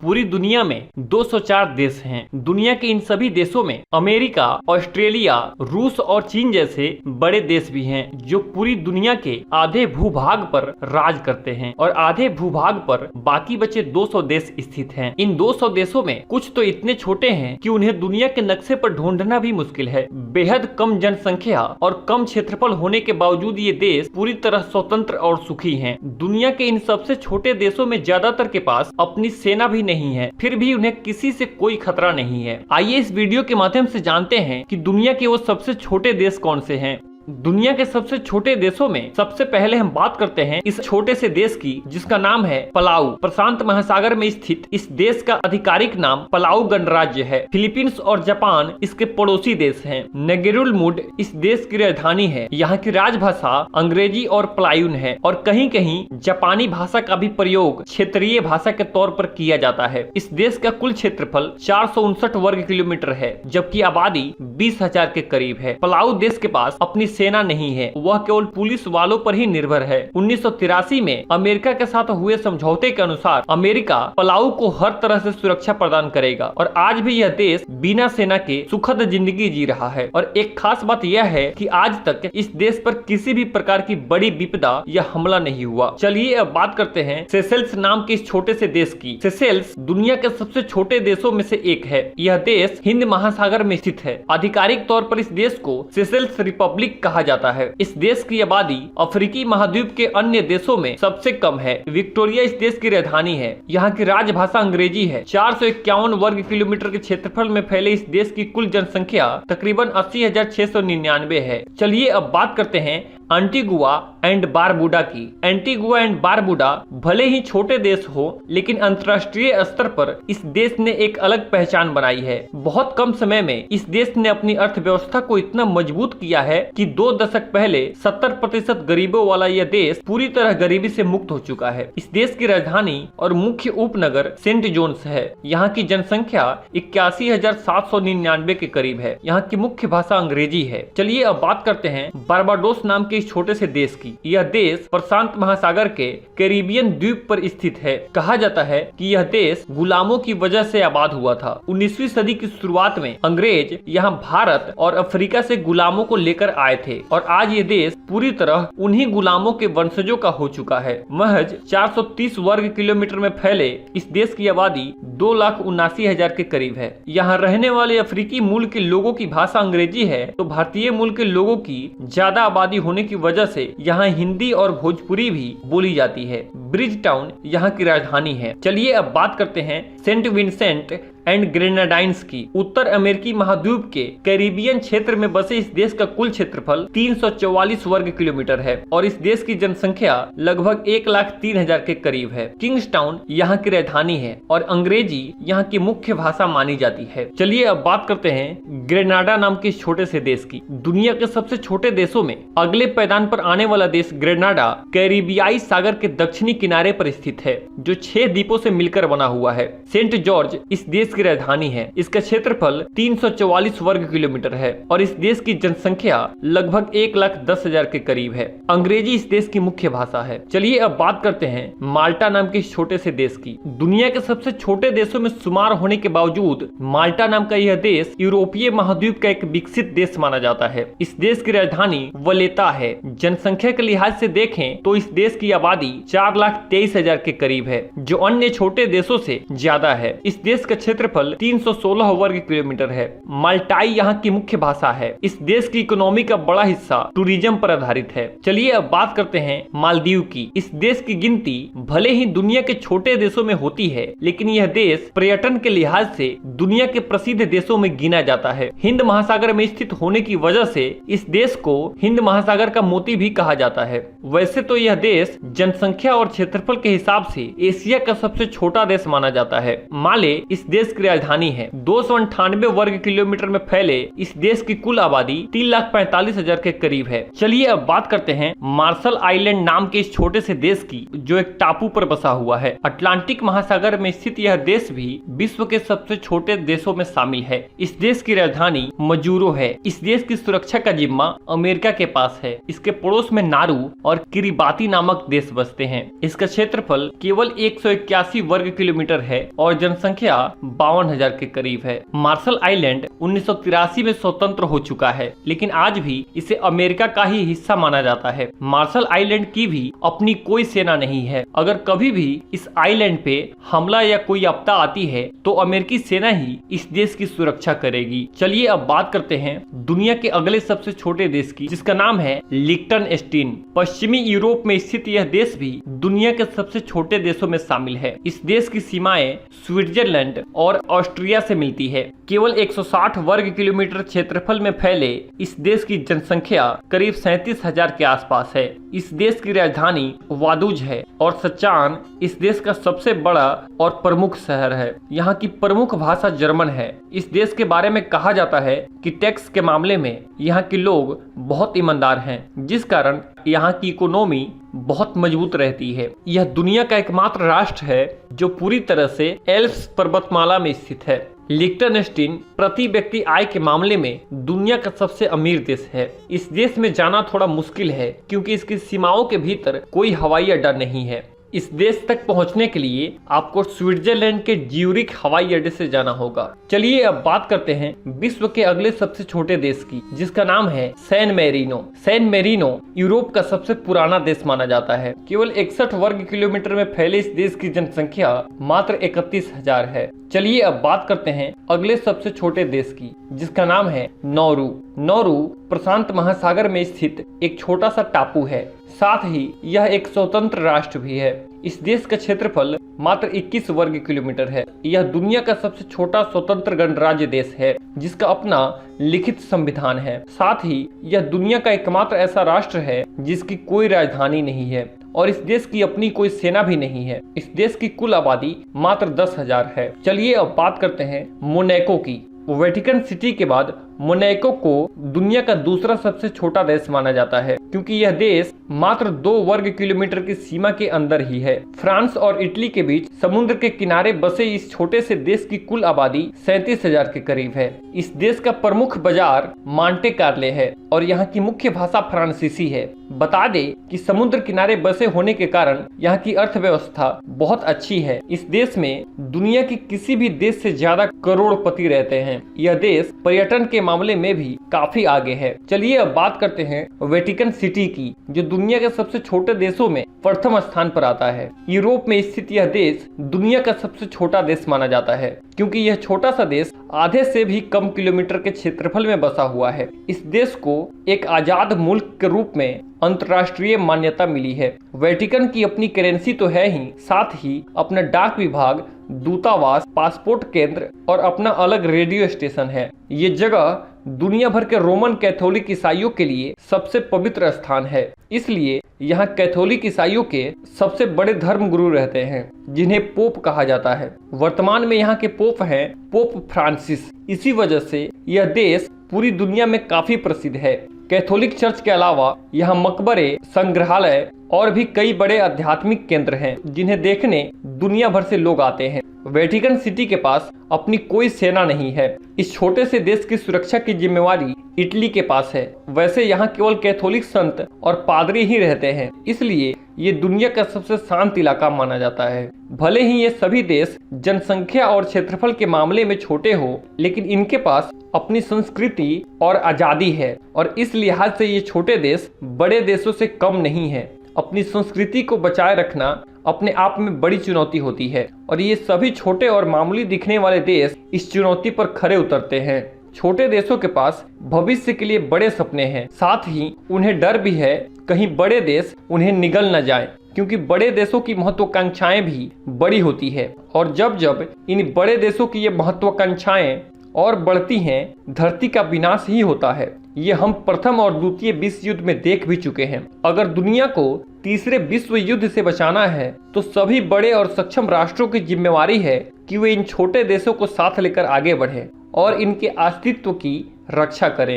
पूरी दुनिया में 204 देश हैं। दुनिया के इन सभी देशों में अमेरिका, ऑस्ट्रेलिया, रूस और चीन जैसे बड़े देश भी हैं जो पूरी दुनिया के आधे भूभाग पर राज करते हैं और आधे भूभाग पर बाकी बचे 200 देश स्थित हैं। इन 200 देशों में कुछ तो इतने छोटे हैं कि उन्हें दुनिया के नक्शे पर ढूंढना भी मुश्किल है। बेहद कम जनसंख्या और कम क्षेत्रफल होने के बावजूद ये देश पूरी तरह स्वतंत्र और सुखी हैं। दुनिया के इन सबसे छोटे देशों में ज्यादातर के पास अपनी सेना भी नहीं है, फिर भी उन्हें किसी से कोई खतरा नहीं है। आइए इस वीडियो के माध्यम से जानते हैं कि दुनिया के वो सबसे छोटे देश कौन से हैं। दुनिया के सबसे छोटे देशों में सबसे पहले हम बात करते हैं इस छोटे से देश की जिसका नाम है पलाऊ। प्रशांत महासागर में स्थित इस देश का आधिकारिक नाम पलाऊ गणराज्य है। फिलीपींस और जापान इसके पड़ोसी देश हैं। नेगेरुलमुड इस देश की राजधानी है। यहाँ की राजभाषा अंग्रेजी और पलायून है और कहीं कहीं जापानी भाषा का भी प्रयोग क्षेत्रीय भाषा के तौर पर किया जाता है। इस देश का कुल क्षेत्रफल 459 वर्ग किलोमीटर है, जबकि आबादी 20,000 के करीब है। पलाऊ देश के पास अपनी सेना नहीं है, वह केवल पुलिस वालों पर ही निर्भर है। 1983 में अमेरिका के साथ हुए समझौते के अनुसार अमेरिका पलाऊ को हर तरह से सुरक्षा प्रदान करेगा और आज भी यह देश बिना सेना के सुखद जिंदगी जी रहा है। और एक खास बात यह है कि आज तक इस देश पर किसी भी प्रकार की बड़ी विपदा या हमला नहीं हुआ। चलिए अब बात करते हैं सेशेल्स नाम के इस छोटे से देश की। सेशेल्स दुनिया के सबसे छोटे देशों में से एक है। यह देश हिंद महासागर में स्थित है। आधिकारिक तौर पर इस देश को सेशेल्स रिपब्लिक कहा जाता है। इस देश की आबादी अफ्रीकी महाद्वीप के अन्य देशों में सबसे कम है। विक्टोरिया इस देश की राजधानी है। यहाँ की राजभाषा अंग्रेजी है। 451 वर्ग किलोमीटर के क्षेत्रफल में फैले इस देश की कुल जनसंख्या तकरीबन 80,699 है। चलिए अब बात करते हैं एंटीगुआ एंड बारबुडा की। एंटीगुआ एंड बारबुडा भले ही छोटे देश हो, लेकिन अंतर्राष्ट्रीय स्तर पर इस देश ने एक अलग पहचान बनाई है। बहुत कम समय में इस देश ने अपनी अर्थव्यवस्था को इतना मजबूत किया है कि 2 दशक पहले 70% गरीबों वाला यह देश पूरी तरह गरीबी से मुक्त हो चुका है। इस देश की राजधानी और मुख्य उपनगर सेंट जोन्स है। यहाँ की जनसंख्या 81,799 के करीब है। यहाँ की मुख्य भाषा अंग्रेजी है। चलिए अब बात करते हैं बारबाडोस नाम के इस छोटे से देश की। यह देश प्रशांत महासागर के कैरिबियन द्वीप पर स्थित है। कहा जाता है कि यह देश गुलामों की वजह से आबाद हुआ था। 19वीं सदी की शुरुआत में अंग्रेज यहाँ भारत और अफ्रीका से गुलामों को लेकर आए थे और आज ये देश पूरी तरह उन्हीं गुलामों के वंशजों का हो चुका है। महज 430 वर्ग किलोमीटर में फैले इस देश की आबादी 2,79,000 के करीब है। यहाँ रहने वाले अफ्रीकी मूल के लोगों की भाषा अंग्रेजी है, तो भारतीय मूल के लोगों की ज्यादा आबादी होने की वजह से यहाँ हिंदी और भोजपुरी भी बोली जाती है। ब्रिज टाउन यहाँ की राजधानी है। चलिए अब बात करते हैं सेंट विंसेंट एंड ग्रेनाडाइंस की। उत्तर अमेरिकी महाद्वीप के कैरिबियन क्षेत्र में बसे इस देश का कुल क्षेत्रफल 344 वर्ग किलोमीटर है और इस देश की जनसंख्या लगभग 1,03,000 के करीब है। किंग्सटाउन यहाँ की राजधानी है और अंग्रेजी यहाँ की मुख्य भाषा मानी जाती है। चलिए अब बात करते हैं ग्रेनाडा नाम के छोटे से देश की। दुनिया के सबसे छोटे देशों में अगले पैदान पर आने वाला देश ग्रेनाडा कैरिबियाई सागर के दक्षिणी किनारे पर स्थित है, जो 6 द्वीपों से मिलकर बना हुआ है। सेंट जॉर्ज इस देश की राजधानी है। इसका क्षेत्रफल 344 वर्ग किलोमीटर है और इस देश की जनसंख्या लगभग 1,10,000 के करीब है। अंग्रेजी इस देश की मुख्य भाषा है। चलिए अब बात करते हैं माल्टा नाम के इस छोटे से देश की। दुनिया के सबसे छोटे देशों में शुमार होने के बावजूद माल्टा नाम का यह देश यूरोपीय महाद्वीप का एक विकसित देश माना जाता है। इस देश की राजधानी वलेता है। जनसंख्या के लिहाज से देखें तो इस देश की आबादी 4,23,000 के करीब है, जो अन्य छोटे देशों से ज्यादा है। इस देश का क्षेत्रफल 316 वर्ग किलोमीटर है। माल्टाई यहाँ की मुख्य भाषा है। इस देश की इकोनॉमी का बड़ा हिस्सा टूरिज्म पर आधारित है। चलिए अब बात करते हैं मालदीव की। इस देश की गिनती भले ही दुनिया के छोटे देशों में होती है, लेकिन यह देश पर्यटन के लिहाज से दुनिया के प्रसिद्ध देशों में गिना जाता है। हिंद महासागर में स्थित होने की वजह से इस देश को हिंद महासागर का मोती भी कहा जाता है। वैसे तो यह देश जनसंख्या और क्षेत्रफल के हिसाब से एशिया का सबसे छोटा देश माना जाता है। माले इस देश की राजधानी है। 298 वर्ग किलोमीटर में फैले इस देश की कुल आबादी 3,45,000 के करीब है। चलिए अब बात करते हैं मार्शल आइलैंड नाम के इस छोटे से देश की, जो एक टापू पर बसा हुआ है। अटलांटिक महासागर में स्थित यह देश भी विश्व के सबसे छोटे देशों में शामिल है। इस देश की राजधानी मजूरो है। इस देश की सुरक्षा का जिम्मा अमेरिका के पास है। इसके पड़ोस में नारू और किरिबाती नामक देश बसते हैं। इसका क्षेत्रफल केवल 181 वर्ग किलोमीटर है और जनसंख्या 52,000 के करीब है। मार्शल आइलैंड 1983 में स्वतंत्र हो चुका है, लेकिन आज भी इसे अमेरिका का ही हिस्सा माना जाता है। मार्शल आइलैंड की भी अपनी कोई सेना नहीं है। अगर कभी भी इस आइलैंड पे हमला या कोई आपदा आती है तो अमेरिकी सेना ही इस देश की सुरक्षा करेगी। चलिए अब बात करते हैं दुनिया के अगले सबसे छोटे देश की, जिसका नाम है लिक्टनस्टीन। पश्चिमी यूरोप में स्थित यह देश भी दुनिया के सबसे छोटे देशों में शामिल है। इस देश की सीमाएं स्विट्जरलैंड और ऑस्ट्रिया से मिलती है। केवल 160 वर्ग किलोमीटर क्षेत्रफल में फैले इस देश की जनसंख्या करीब 37,000 के आसपास है। इस देश की राजधानी वादुज है और सचान इस देश का सबसे बड़ा और प्रमुख शहर है। यहाँ की प्रमुख भाषा जर्मन है। इस देश के बारे में कहा जाता है कि टैक्स के मामले में यहाँ के लोग बहुत ईमानदार हैं, जिस कारण यहाँ की इकोनॉमी बहुत मजबूत रहती है। यह दुनिया का एकमात्र राष्ट्र है जो पूरी तरह से एल्प्स पर्वतमाला में स्थित है। लिक्टनस्टीन प्रति व्यक्ति आय के मामले में दुनिया का सबसे अमीर देश है। इस देश में जाना थोड़ा मुश्किल है क्योंकि इसकी सीमाओं के भीतर कोई हवाई अड्डा नहीं है। इस देश तक पहुंचने के लिए आपको स्विट्जरलैंड के ज्यूरिख हवाई अड्डे से जाना होगा। चलिए अब बात करते हैं विश्व के अगले सबसे छोटे देश की, जिसका नाम है San Marino. San Marino Europe का सबसे पुराना देश माना जाता है। केवल 61 वर्ग किलोमीटर में फैले इस देश की जनसंख्या मात्र 31,000 है। चलिए अब बात करते हैं अगले सबसे छोटे देश की, जिसका नाम है नौरू। नौरू प्रशांत महासागर में स्थित एक छोटा सा टापू है। साथ ही यह एक स्वतंत्र राष्ट्र भी है। इस देश का क्षेत्रफल मात्र 21 वर्ग किलोमीटर है। यह दुनिया का सबसे छोटा स्वतंत्र गणराज्य देश है, जिसका अपना लिखित संविधान है। साथ ही यह दुनिया का एकमात्र ऐसा राष्ट्र है जिसकी कोई राजधानी नहीं है और इस देश की अपनी कोई सेना भी नहीं है। इस देश की कुल आबादी मात्र 10,000 है। चलिए अब बात करते हैं मोनाको की। वेटिकन सिटी के बाद मोनाको को दुनिया का दूसरा सबसे छोटा देश माना जाता है, क्योंकि यह देश मात्र 2 वर्ग किलोमीटर की सीमा के अंदर ही है। फ्रांस और इटली के बीच समुद्र के किनारे बसे इस छोटे से देश की कुल आबादी 37,000 के करीब है। इस देश का प्रमुख बाजार मांटे कार्ले है और यहाँ की मुख्य भाषा फ्रांसीसी है। बता दे कि समुद्र किनारे बसे होने के कारण यहाँ की अर्थव्यवस्था बहुत अच्छी है। इस देश में दुनिया के किसी भी देश से ज्यादा करोड़पति रहते हैं। यह देश पर्यटन के मामले में भी काफी आगे है। चलिए अब बात करते हैं वेटिकन सिटी की, जो दुनिया के सबसे छोटे देशों में प्रथम स्थान पर आता है। यूरोप में स्थित यह देश दुनिया का सबसे छोटा देश माना जाता है, क्योंकि यह छोटा सा देश आधे से भी कम किलोमीटर के क्षेत्रफल में बसा हुआ है। इस देश को एक आजाद मुल्क के रूप में अंतर्राष्ट्रीय मान्यता मिली है। वेटिकन की अपनी करेंसी तो है ही, साथ ही अपना डाक विभाग, दूतावास, पासपोर्ट केंद्र और अपना अलग रेडियो स्टेशन है। ये जगह दुनिया भर के रोमन कैथोलिक ईसाइयों के लिए सबसे पवित्र स्थान है। इसलिए यहाँ कैथोलिक ईसाइयों के सबसे बड़े धर्म गुरु रहते हैं, जिन्हें पोप कहा जाता है। वर्तमान में यहाँ के पोप हैं पोप फ्रांसिस। इसी वजह से यह देश पूरी दुनिया में काफी प्रसिद्ध है। कैथोलिक चर्च के अलावा यहाँ मकबरे, संग्रहालय और भी कई बड़े आध्यात्मिक केंद्र हैं, जिन्हें देखने दुनिया भर से लोग आते हैं। वेटिकन सिटी के पास अपनी कोई सेना नहीं है। इस छोटे से देश की सुरक्षा की जिम्मेवारी इटली के पास है। वैसे यहाँ केवल कैथोलिक संत और पादरी ही रहते हैं, इसलिए ये दुनिया का सबसे शांत इलाका माना जाता है। भले ही ये सभी देश जनसंख्या और क्षेत्रफल के मामले में छोटे हो, लेकिन इनके पास अपनी संस्कृति और आजादी है और इस लिहाज से ये छोटे देश बड़े देशों से कम नहीं है। अपनी संस्कृति को बचाए रखना अपने आप में बड़ी चुनौती होती है और ये सभी छोटे और मामूली दिखने वाले देश इस चुनौती पर खरे उतरते हैं। छोटे देशों के पास भविष्य के लिए बड़े सपने हैं, साथ ही उन्हें डर भी है कहीं बड़े देश उन्हें निगल न जाएं, क्योंकि बड़े देशों की महत्वाकांक्षाएं भी बड़ी होती है और जब जब इन बड़े देशों की ये महत्वाकांक्षाएं और बढ़ती हैं, धरती का विनाश ही होता है। ये हम प्रथम और द्वितीय विश्व युद्ध में देख भी चुके हैं। अगर दुनिया को तीसरे विश्व युद्ध से बचाना है तो सभी बड़े और सक्षम राष्ट्रों की जिम्मेवारी है कि वे इन छोटे देशों को साथ लेकर आगे बढ़े और इनके अस्तित्व की रक्षा करें।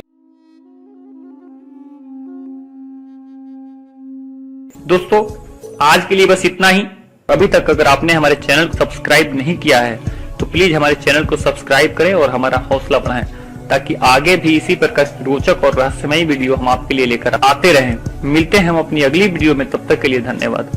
दोस्तों, आज के लिए बस इतना ही। अभी तक अगर आपने हमारे चैनल को सब्सक्राइब नहीं किया है तो प्लीज हमारे चैनल को सब्सक्राइब करें और हमारा हौसला बढ़ाएं, ताकि आगे भी इसी प्रकार की रोचक और रहस्यमयी वीडियो हम आपके लिए लेकर आते रहें। मिलते हैं हम अपनी अगली वीडियो में, तब तक के लिए धन्यवाद।